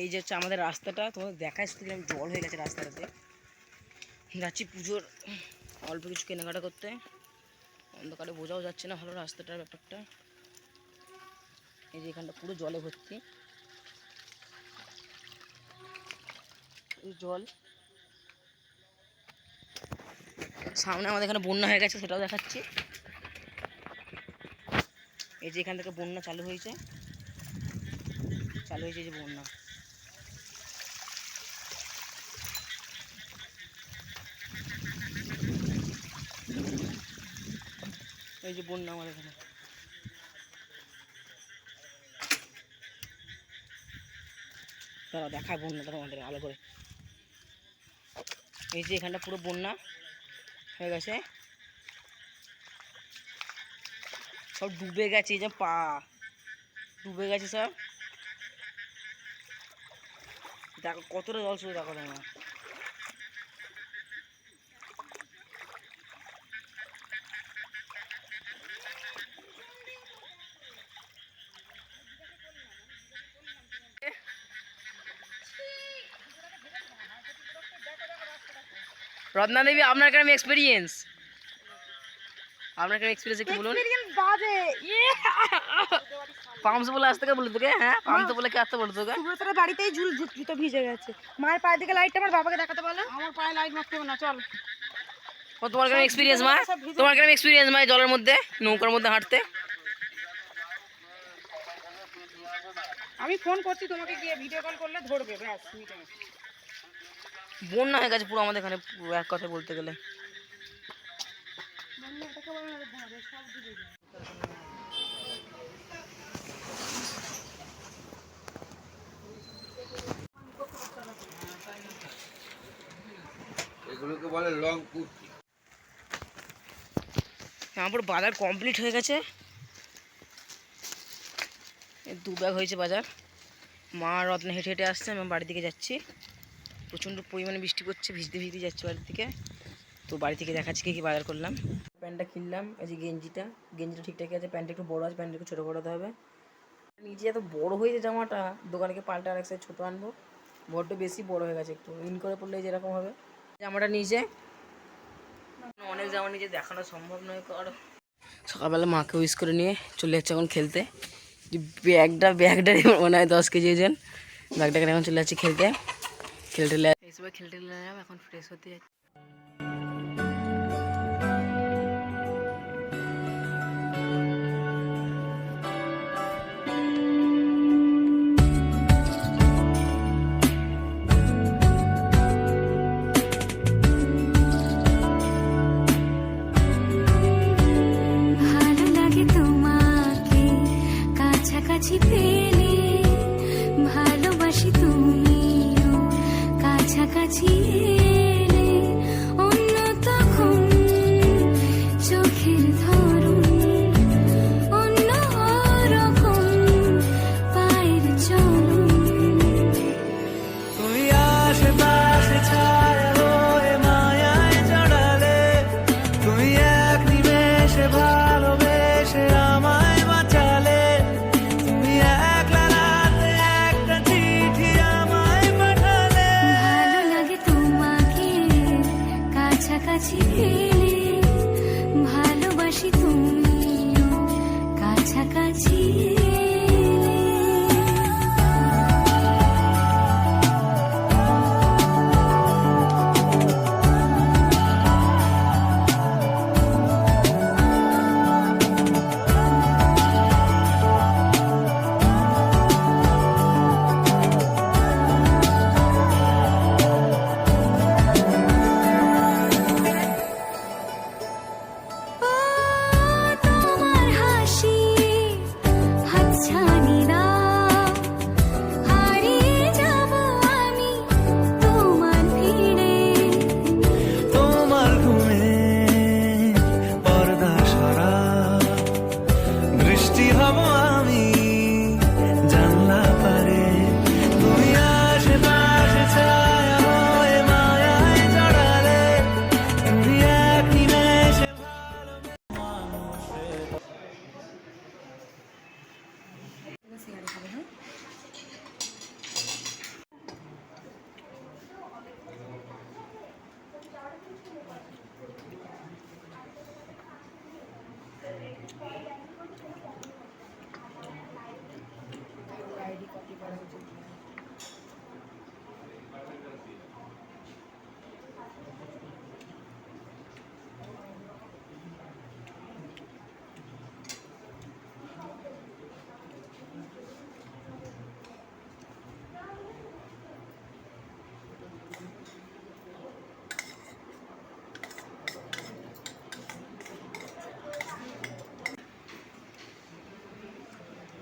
এই যে হচ্ছে আমাদের রাস্তাটা, তোমাদের দেখাচ্ছি জল হয়ে গেছে রাস্তাটাতে। যাচ্ছি পুজোর অল্প কিছু কেনাকাটা করতে, অন্ধকারে বোঝাও যাচ্ছে না ভালো রাস্তাটার ব্যাপারটা। এই যে এখানটা পুরো জলে ভর্তি, জল। সামনে আমাদের এখানে বন্যা হয়ে গেছে, সেটাও দেখাচ্ছি। এই যে এখান থেকে বন্যা চালু হয়েছে যে বন্যা। এই যে বন্যা আমাদের এখানে। তারা দেখায় বন্যাটা তোমাদের ভালো করে। এই যে এখানটা পুরো বন্যা হয়ে গেছে, সব ডুবে গেছে। এই যে পা ডুবে গেছে সব, দেখো কতটা জল শুধু দেখো তোমরা। রত্না দেবী, আপনার কেমন এক্সপিরিয়েন্স? আপনার কেমন এক্সপিরিয়েন্স একটু বলুন। পামস বলে আসতে কে বলে তোকে? হ্যাঁ, পামস বলে কে আসতে বলে তোকে? তোর বাড়িতেই জুতো ভিজে গেছে। মায়ের পায়ের দিকে লাইটটা আমার বাবাকে দেখাতে বলো। আমার পায়ে লাইট মারতে হবে না, চল। ও তোমার কেমন এক্সপিরিয়েন্স মা? তোমার কেমন এক্সপিরিয়েন্স মা জলের মধ্যে, নৌকার মধ্যে হাঁটতে? আমি ফোন করছি তোমাকে, গিয়ে ভিডিও কল করলে ধরবে, ব্যাস। বন্যা হয়ে গেছে পুরো আমাদের এখানে, এক কথায় বলতে গেলে। এগুলোকে বলে লং কুর্তি। আমার বাজার কমপ্লিট হয়ে গেছে, 2 ব্যাগ হয়েছে বাজার। মা রত্না হেঁটে হেঁটে আসছে, আমি বাড়ির দিকে যাচ্ছি। প্রচণ্ড পরিমাণে বৃষ্টি পড়ছে, ভিজতে ভিজতে যাচ্ছি বাড়ির দিকে। তো বাড়ি থেকে দেখাচ্ছি কী বাজার করলাম। প্যান্টটা কিনলাম, এই যে গেঞ্জিটা ঠিকঠাকই আছে। প্যান্টটা একটু বড়ো আছে, প্যান্টটা একটু ছোটো করাতে হবে। নিচে এত বড়ো হয়েছে জামাটা, দোকানকে পাল্টে আরেক সাইজ ছোটো আনবো। বড্ড বেশি বড়ো হয়ে গেছে, একটু ইন করে পড়লে যেরকম হবে। জামাটা নিচে অনেক জামা নিচে দেখানো সম্ভব নয়। সকালবেলা মাকে উইশ করে নিয়ে চলে যাচ্ছে এখন খেলতে। ব্যাগটা মনে হয় 10 কেজি ওজন। ব্যাগটাকে এখন চলে যাচ্ছি খেলতে খেলতে এখন ফ্রেশ হতে যাচ্ছি। কাছাকাছি পেলে ভালোবাসি, তুমিও কাছাকাছি এলে অন্য তখন চোখের ধরুন অন্য রকম পায়ের চলুন। তুমি আশেপাশে ছায়া হয়ে মায়ায় জড়ালে, তুমি এক নিমেষে ভালোবেসে আমায় বাঁচালে। কাছাকাছি পেলে ভালোবাসি, তুমিও কাছাকাছি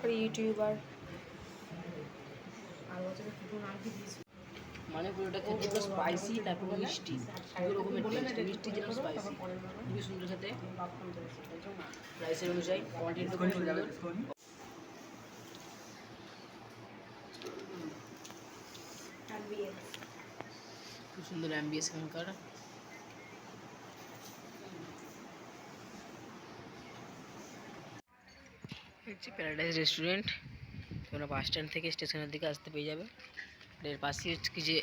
একটা ইউটিউবার। আর বছর দুটো নাম কি দিয়েছি? মানে পুরোটা খেতে তো স্পাইসি, তারপর মিষ্টি, দু রকমের টেস্ট, মিষ্টি যেন স্পাইসি, খুবই সুন্দর খেতে। প্রাইসের অনুযায়ী কোয়ান্টিটি খুব সুন্দর, খুব সুন্দর অ্যাম্বিয়েন্স এখানকার। হচ্ছে প্যারাডাইস রেস্টুরেন্ট। তোমরা বাস স্ট্যান্ড থেকে স্টেশনের দিকে আসতে পেয়ে যাবে। এর পাশেই হচ্ছে কি যে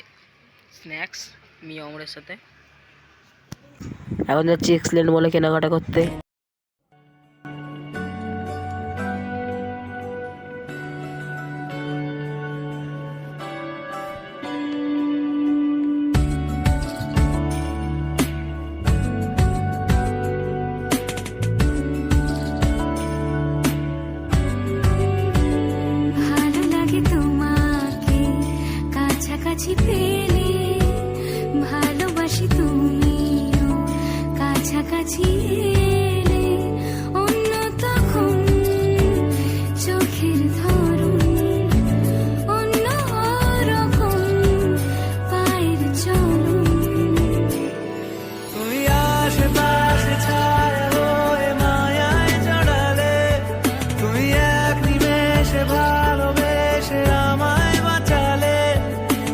স্ন্যাক্স মি অমরের সাথে। এখন যাচ্ছি এক্সেলেন্ট মলে কেনাকাটা করতে। ভালো লাগে তোমাকে কাছাকাছি পেলে, ভালোবাসি তুমিও কাছাকাছি এলে, অন্য তখন চোখের ধরন অন্য রকম, পায়ের চলন। তুমি আশেপাশে ছায়া হয়ে মায়ায় জড়ালে, তুমি এক নিমেষে ভালোবেসে আমায় বাঁচালে,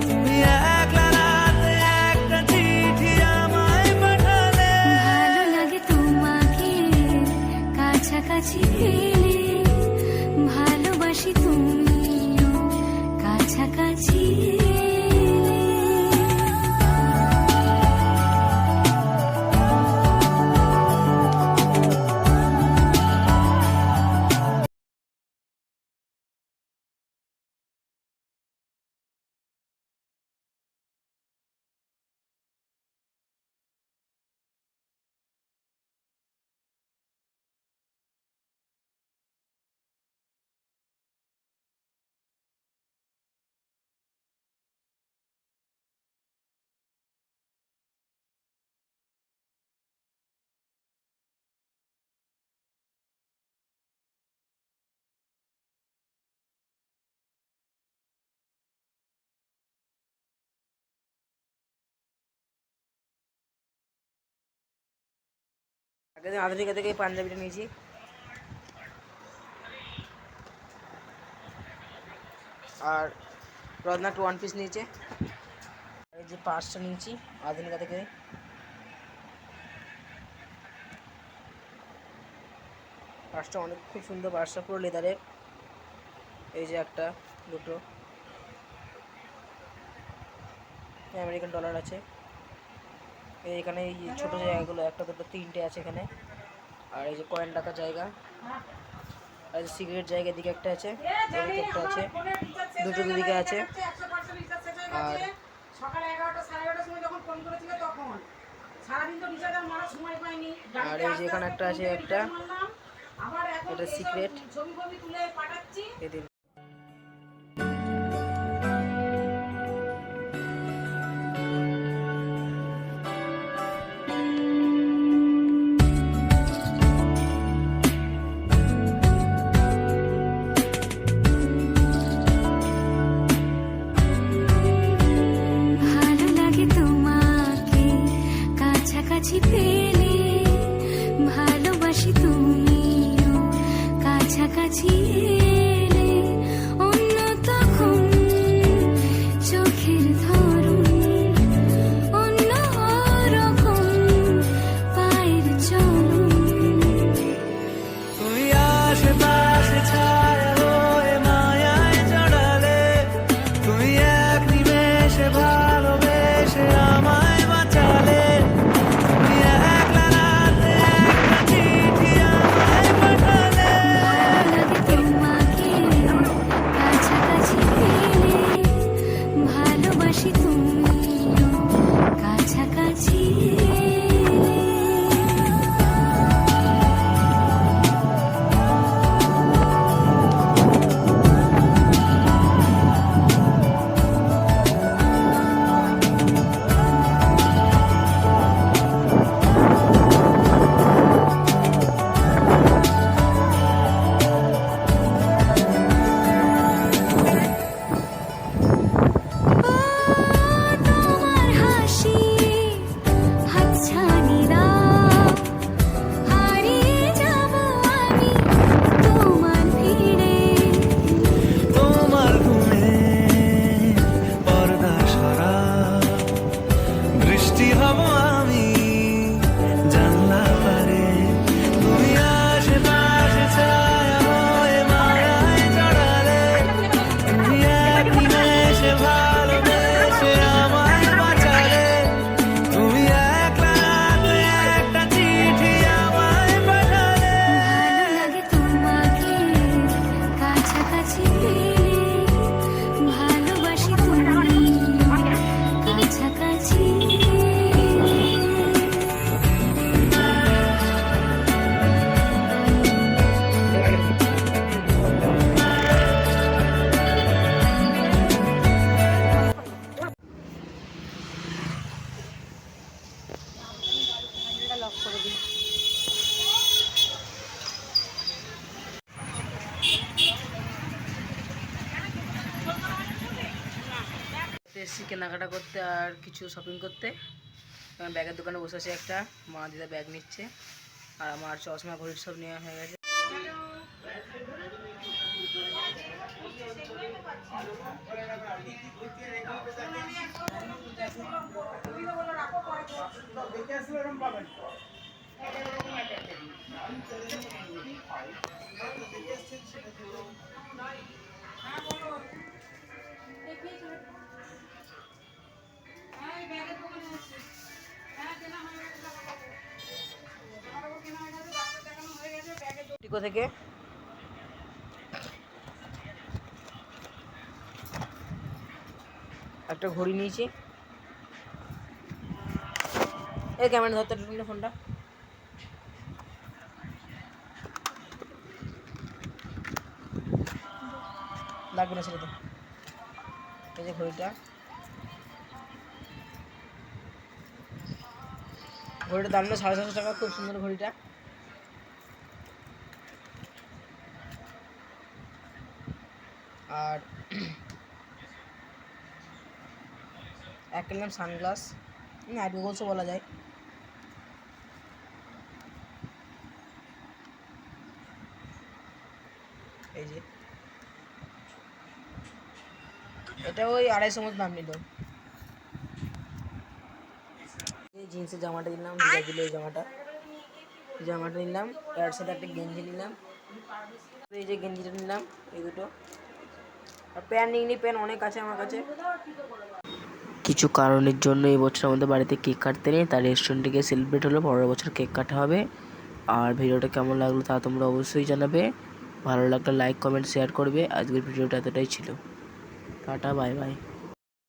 তুমি একলা রাতে একটা চিঠি আমায় পাঠালে। ভালো লাগে তোমাকে কাছাকাছি পেলে, ভালোবাসি তুমিও কাছাকাছি এলে। আগের দিন আধুনিকা থেকে এই পাঞ্জাবিটা নিয়েছি। আর রত্না একটা ওয়ান পিস নিয়েছে। এই যে পার্সটা নিয়েছি আধুনিকা থেকে। পার্সটা অনেক খুব সুন্দর, পার্সটা পুরো লেদারের। এই যে একটা দুটো আমেরিকান ডলার আছে। এখানে এই ছোটো জায়গাগুলো একটা দুটো তিনটে আছে এখানে। আর এই যে কয়েন রাখার জায়গা, আর সিগারেট জায়গা এদিকে একটা আছে, এদিকে একটা আছে, দুটো দুদিকে আছে। আর সকালে 11টা 11:30 সময় যখন ফোন করেছিল তখন সারাদিন তো রিচার্জ আর মারার সময় পাইনি। আর এই যে এখানে একটা আছে, একটা আবার এখন এটা সিক্রেট ছবি তুলে পাঠাচ্ছি। এদিন। ভালো লাগে তোমাকে কাছাকাছি পেলে, ভালোবাসি তুমিও কাছাকাছি এলে, অন্য তখন চোখের ধরন অন্য রকম, পায়ের চলন। তুমি আশেপাশে ছায়া হয়ে মায়ায় জড়ালে, তুমি এক নিমেষে ভালোবেসে আমায় বাঁচালে, তুমি একলা রাতে একটা চিঠি আমায় পাঠালে। ভালো লাগে তোমাকে এসেছি কেনাকাটা করতে আর কিছু শপিং করতে। ব্যাগের দোকানে বসে আছে একটা, মা দিদা ব্যাগ নিচ্ছে আর আমার চশমা ঘড়ি সব নেওয়া হয়ে গেছে। টিকো থেকে একটা ঘড়ি নিয়েছি। এই ক্যামেরা ধরতে নিলে ফোনটা লাগবে না ছেড়ে দে। এই যে ঘড়িটা দাম না 750 টাকা, খুব সুন্দর ঘড়িটা। আর এক কিনলাম সানগ্লাস, নাইট গগলসও বলা যায়। এই যে এটা ওই 250 মতো দাম নিল। এই জিন্সের জামাটা নিলাম, দিদা দিল এই জামাটা নিলাম, এর সাথে একটা গেঞ্জি নিলাম। এই যে গেঞ্জিটা নিলাম, এই দুটো। আর প্যান্ট নিইনি, প্যান্ট অনেক আছে আমার কাছে। কিছু কারণের জন্য এই বছর আমাদের বাড়িতে কেক কাটতে নেই, তার রেস্টুরেন্টে গিয়ে সেলিব্রেট হলো। পরের বছর কেক কাটা হবে। আর ভিডিওটা কেমন লাগলো তা তোমরা অবশ্যই জানাবে। ভালো লাগলে লাইক কমেন্ট শেয়ার করবে। আজকের ভিডিওটা এতটাই ছিল। Tata, bye bye.